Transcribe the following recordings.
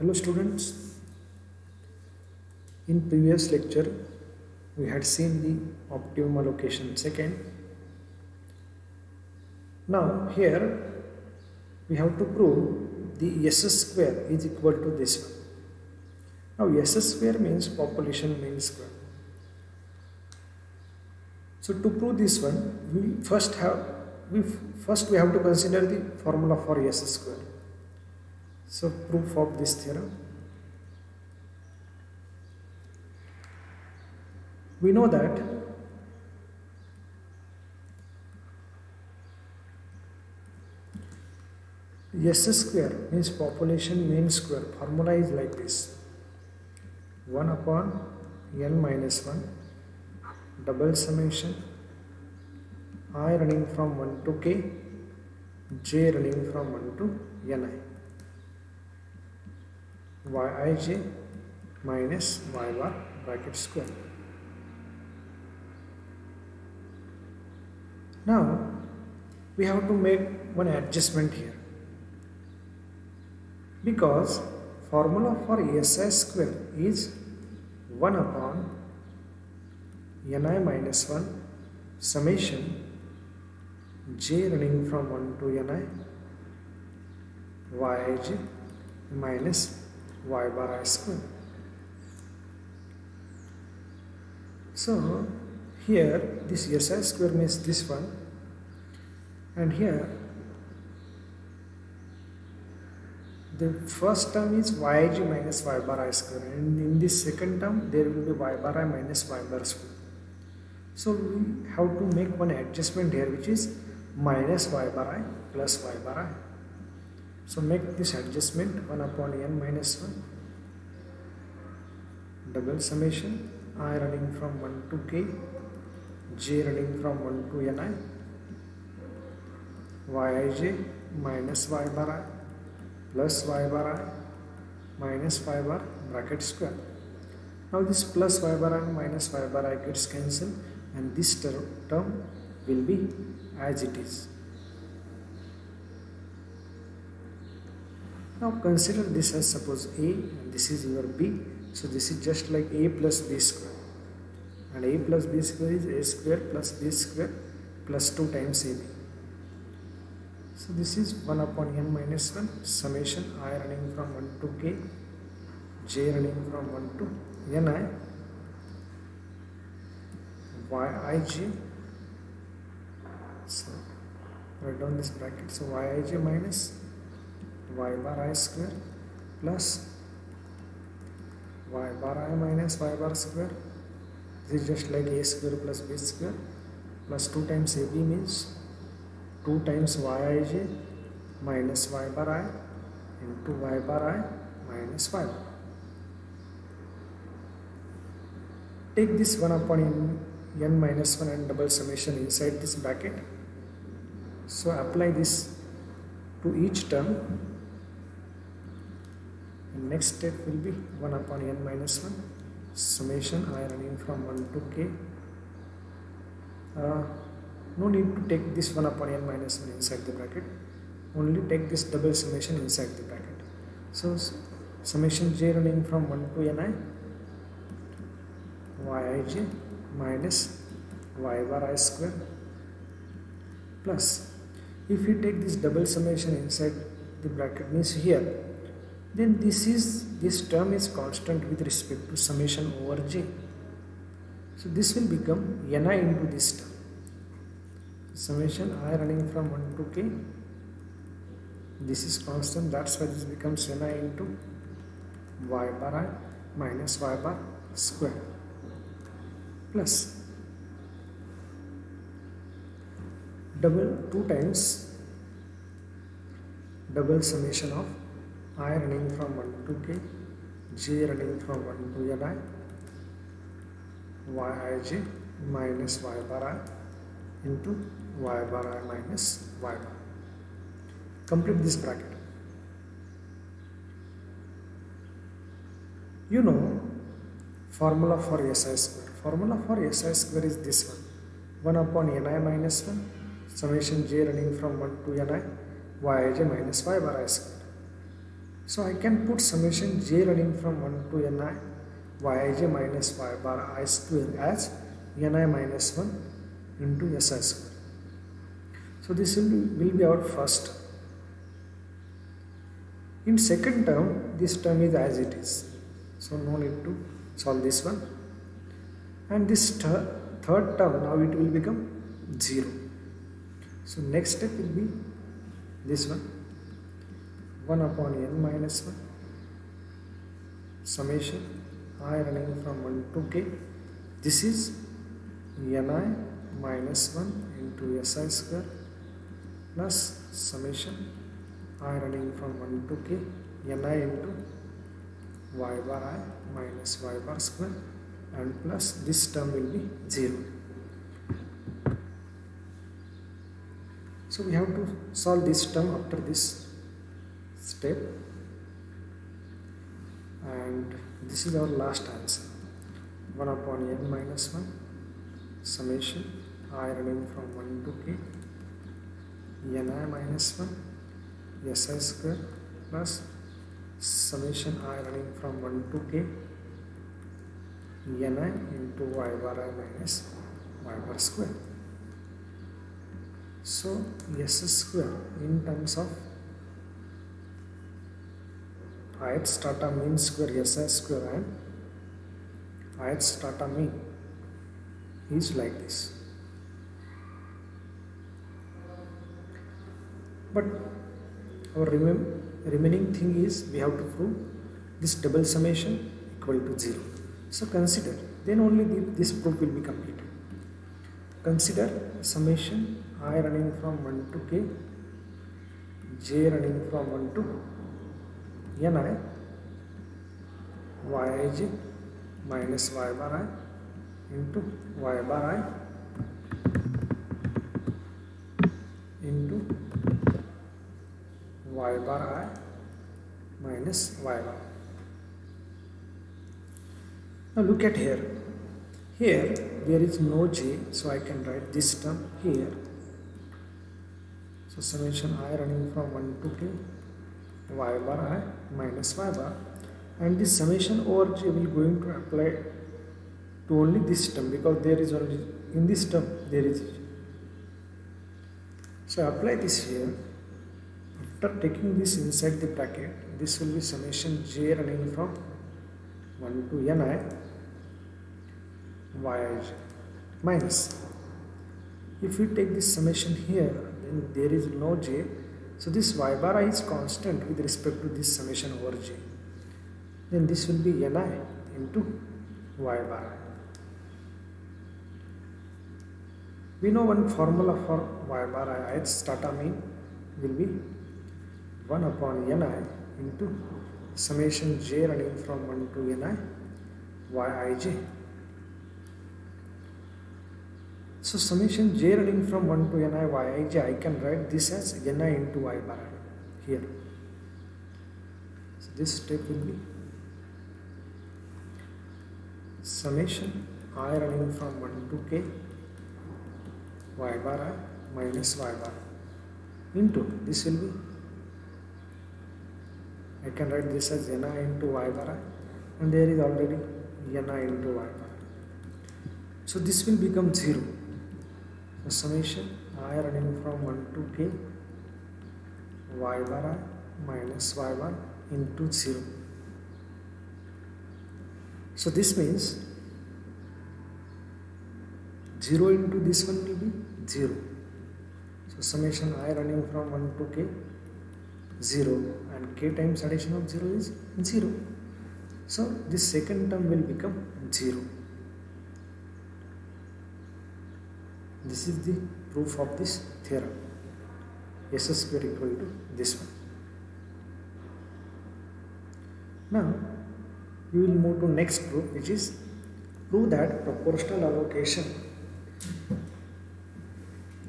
Hello students, in previous lecture we had seen the optimum allocation second. Now here we have to prove the S square is equal to this one. Now S square means population mean square. So to prove this one, we first have to consider the formula for S square. So proof of this theorem. We know that S square means population mean square. Formula is like this: 1 upon n minus 1 double summation I running from 1 to k, j running from 1 to ni, yij minus y bar bracket square. Now we have to make one adjustment here, because formula for SI square is 1 upon ni minus 1 summation j running from 1 to ni yij minus y bar I square. So here this SI square means this one, and here the first term is yij minus y bar I square, and in this second term there will be y bar I minus y bar square. So we have to make one adjustment here, which is minus y bar I plus y bar I. So make this adjustment: 1 upon n minus 1 double summation I running from 1 to k, j running from 1 to ni, yij minus y bar I plus y bar I minus y bar bracket square. Now this plus y bar I minus y bar I gets cancelled, and this term will be as it is. Now consider this as suppose a and this is your b. So this is just like a plus b square, and a plus b square is a square plus b square plus 2 times ab. So this is 1 upon n minus 1 summation I running from 1 to k, j running from 1 to ni, yij, so write down this bracket, so yij minus y bar I square plus y bar I minus y bar square. This is just like a square plus b square plus 2 times ab means 2 times yij minus y bar I into y bar I minus y bar. Take this 1 upon n minus 1 and double summation inside this bracket. So apply this to each term, and next step will be 1 upon n minus 1 summation I running from 1 to k. No need to take this 1 upon n minus 1 inside the bracket, only take this double summation inside the bracket. So summation j running from 1 to ni, yij minus y bar I square plus, if you take this double summation inside the bracket means here, then this term is constant with respect to summation over j. So this will become ni into this term. Summation I running from 1 to k, this is constant, that's why this becomes ni into y bar I minus y bar square plus double 2 times double summation of I running from 1 to k, j running from 1 to ni, yij minus y bar I into y bar I minus y bar. Complete this bracket. You know formula for SI square. Formula for SI square is this one: 1 upon ni minus 1 summation j running from 1 to ni, yij minus y bar I square. So I can put summation j running from 1 to ni yij minus y bar I square as ni minus 1 into si square. So this will be our first. In second term, this term is as it is. So no need to solve this one. And this third term, now it will become 0. So next step will be this one. 1 upon n minus 1 summation I running from 1 to k. This is ni minus 1 into si square plus summation I running from 1 to k ni into y bar I minus y bar square and plus this term will be 0. So we have to solve this term after this step, and this is our last answer. 1 upon n minus 1 summation I running from 1 to k ni minus 1 si square plus summation I running from 1 to k ni into y bar I minus y bar square. So s square in terms of ith strata mean square si square and ith strata mean is like this. But our remaining thing is we have to prove this double summation equal to 0. So consider, then only this proof will be completed. Consider summation I running from 1 to k, j running from 1 to ni yij minus y bar I into y bar I into y bar I minus y bar. Now look at here. Here there is no j, so I can write this term here. So summation I running from 1 to k y bar I minus y bar, and this summation over j will going to apply to only this term because there is only in this term there is j. So apply this here. After taking this inside the bracket, this will be summation j running from 1 to ni yij minus. If we take this summation here, then there is no j. So this y bar I is constant with respect to this summation over j. Then this will be ni into y bar I. We know one formula for y bar I, ith strata mean will be 1 upon ni into summation j running from 1 to ni yij. So summation j running from 1 to ni yij, I can write this as ni into y bar I here. So this step will be summation I running from 1 to k y bar I minus y bar into this will be, I can write this as ni into y bar I, and there is already ni into y bar. So this will become 0. So summation I running from 1 to k y bar I minus y bar into 0. So this means 0 into this one will be 0. So summation I running from 1 to k 0, and k times addition of 0 is 0. So this second term will become 0. This is the proof of this theorem. S square equal to this one. Now we will move to next proof, which is prove that proportional allocation.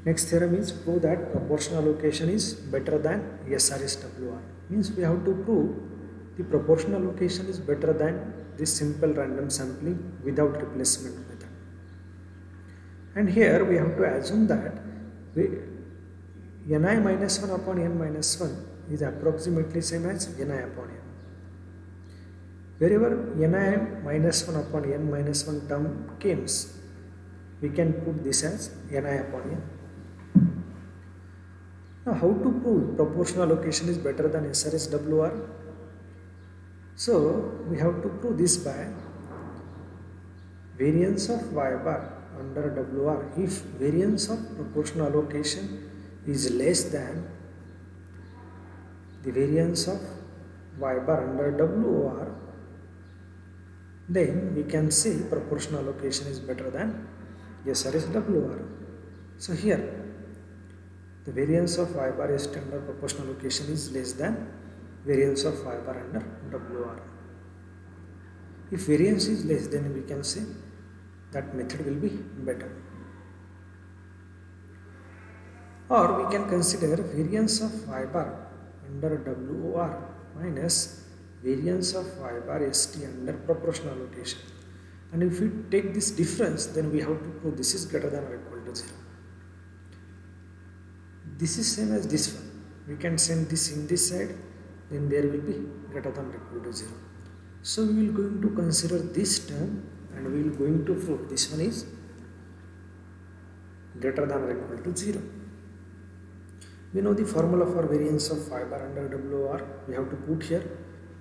Next theorem is prove that proportional allocation is better than SRSWR. Means we have to prove the proportional allocation is better than this simple random sampling without replacement method. And here we have to assume that ni minus 1 upon n minus 1 is approximately same as ni upon n. Wherever ni minus 1 upon n minus 1 term comes, we can put this as ni upon n. Now how to prove proportional allocation is better than SRS WR? So we have to prove this by variance of y bar under WR. If variance of proportional allocation is less than the variance of y bar under WR, then we can say proportional allocation is better than SRS WR. So here the variance of y bar ST under proportional allocation is less than variance of y bar under WR. If variance is less, then we can say that method will be better. Or we can consider variance of y bar under WR minus variance of y bar ST under proportional allocation. And if we take this difference, then we have to prove this is greater than or equal to 0. This is same as this one. We can send this in this side, then there will be greater than or equal to 0. So we will going to consider this term and we will going to prove this one is greater than or equal to 0. We know the formula for variance of y bar under WR. We have to put here.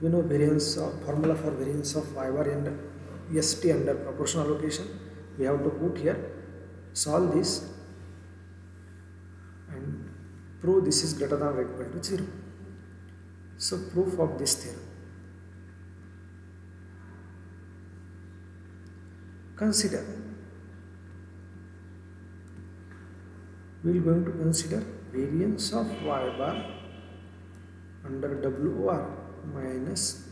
We know formula for variance of y bar under ST under proportional allocation. We have to put here. Solve this and prove this is greater than or equal to 0. So proof of this theorem. Consider. We are going to consider variance of y bar under WR minus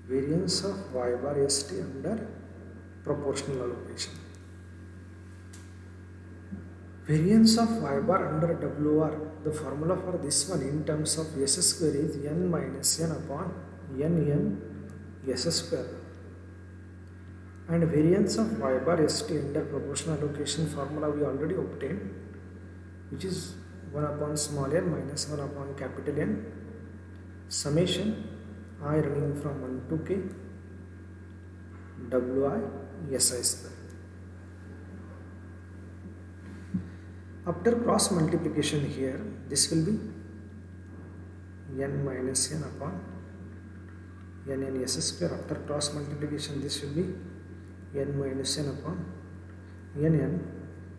variance of y bar ST under proportional allocation. Variance of y bar under WR, the formula for this one in terms of S square is n minus n upon n S square. And variance of y bar ST under proportional allocation formula we already obtained, which is 1 upon small n minus 1 upon capital N summation I running from 1 to k Wi Si square. After cross multiplication here, this will be n minus n upon n S square. After cross multiplication, this will be n minus n upon n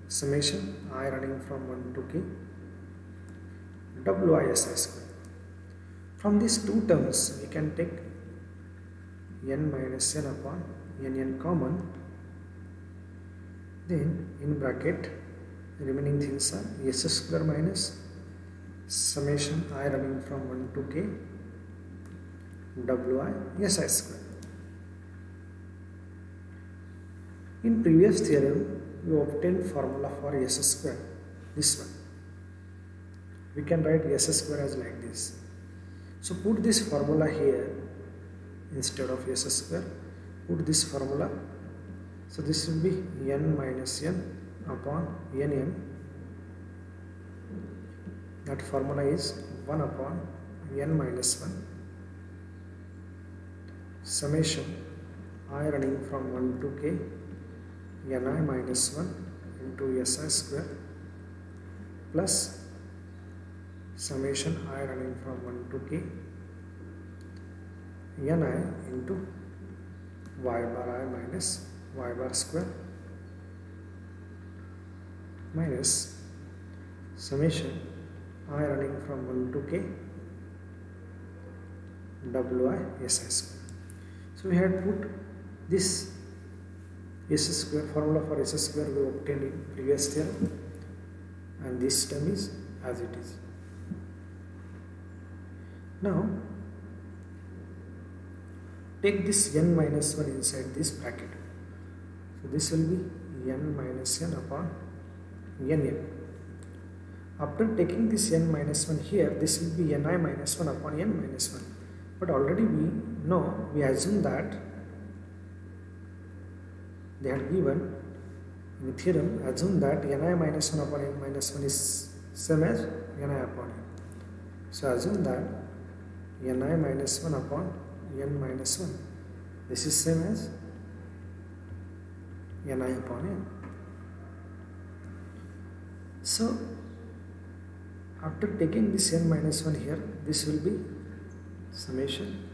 summation I running from 1 to k Wi Si square. From these two terms, we can take n minus n upon n common. Then in bracket, remaining things are S square minus summation I running from 1 to k Wi Si square. In previous theorem, we obtained formula for S square, this one. We can write S square as like this. So put this formula here instead of S square. Put this formula. So this will be n minus n upon n. That formula is 1 upon n minus 1 summation I running from 1 to k ni minus 1 into Si square plus summation I running from 1 to k ni into y bar I minus y bar square minus summation I running from 1 to k Wi Si square. So we had put this S square formula for S square we obtained in previous theorem, and this term is as it is. Now take this n minus 1 inside this bracket. So this will be n minus n upon n. After taking this n minus 1 here, this will be ni minus 1 upon n minus 1. But already we know, we assume that they had given in the theorem, assume that ni minus 1 upon n minus 1 is same as ni upon n. So assume that ni minus 1 upon n minus 1. This is same as ni upon n. So after taking this n minus 1 here, this will be summation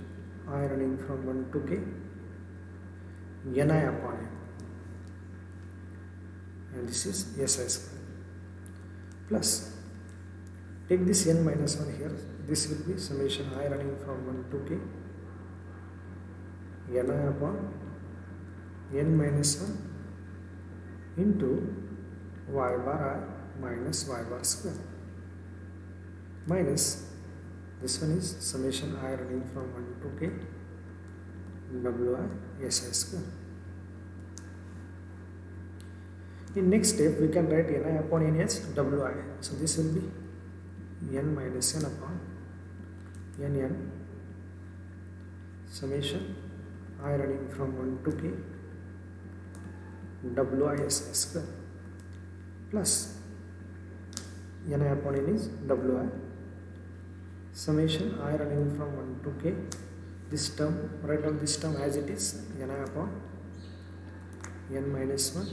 I running from 1 to k ni upon n, and this is si square, plus take this n minus 1 here, this will be summation I running from 1 to k ni upon n minus 1 into y bar I minus y bar square, minus this one is summation I running from 1 to k wi si square. In next step we can write ni upon n as wi. So this will be n minus n upon n summation I running from 1 to k wi si square, plus ni upon n is wi summation I running from 1 to k, this term, write down this term as it is, ni upon n minus 1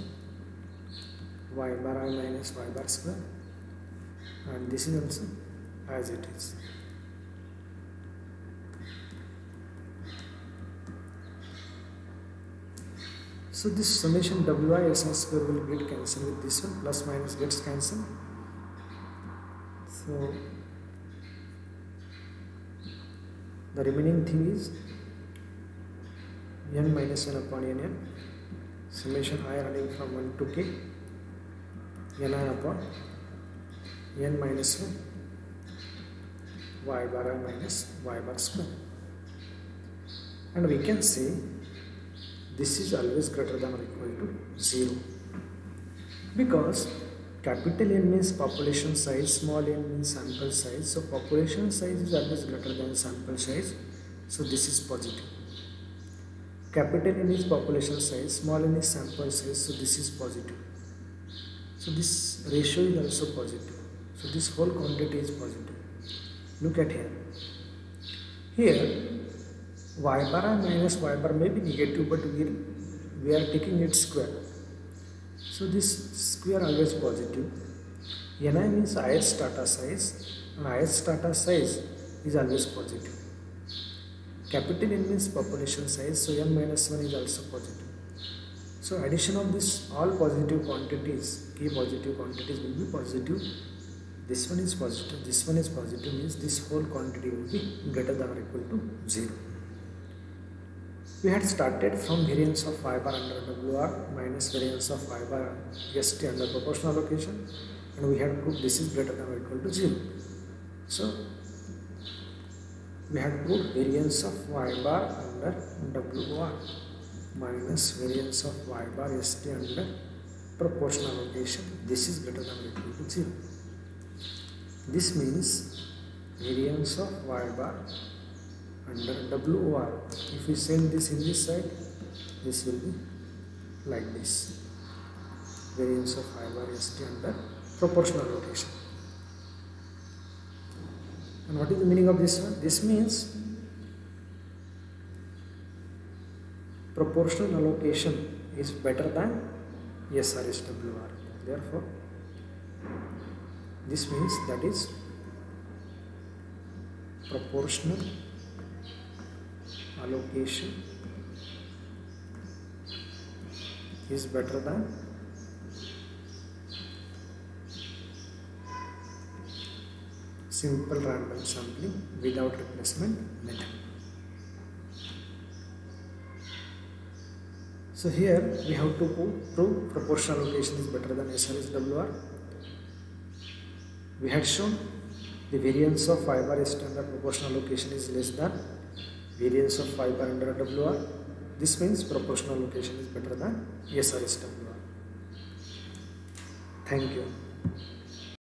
y bar I minus y bar square, and this is also as it is. So this summation wi si square will get cancelled with this one, plus minus gets cancelled. So the remaining thing is n minus n upon n summation I running from 1 to k ni upon n minus 1 y bar I minus y bar square, and we can say this is always greater than or equal to 0, because capital N means population size, small n means sample size. So population size is always greater than sample size, so this is positive. Capital N is population size, small n is sample size, so this is positive. So this ratio is also positive, so this whole quantity is positive. Look at here. Here y bar I minus y bar may be negative, but we are taking its square, so this square always positive. Ni means highest data size, and highest data size is always positive. Capital N means population size, so n minus 1 is also positive. So addition of this all positive quantities, key positive quantities will be positive. This one is positive, this one is positive, means this whole quantity will be greater than or equal to 0. We had started from variance of y bar under WR minus variance of y bar ST under proportional allocation, and we had proved this is greater than or equal to 0. So we had proved variance of y bar under WR minus variance of y bar ST under proportional allocation. This is greater than or equal to 0. This means variance of y bar under WR, if we send this in this side, this will be like this, variance of y bar ST under proportional allocation. And what is the meaning of this one? This means proportional allocation is better than SRSWR. Therefore, this means that is proportional allocation is better than simple random sampling without replacement method. So here we have to prove proportional allocation is better than SRSWR. We had shown the variance of y bar ST under proportional allocation is less than variance of y bar under WR. This means proportional allocation is better than SRSWR. Thank you.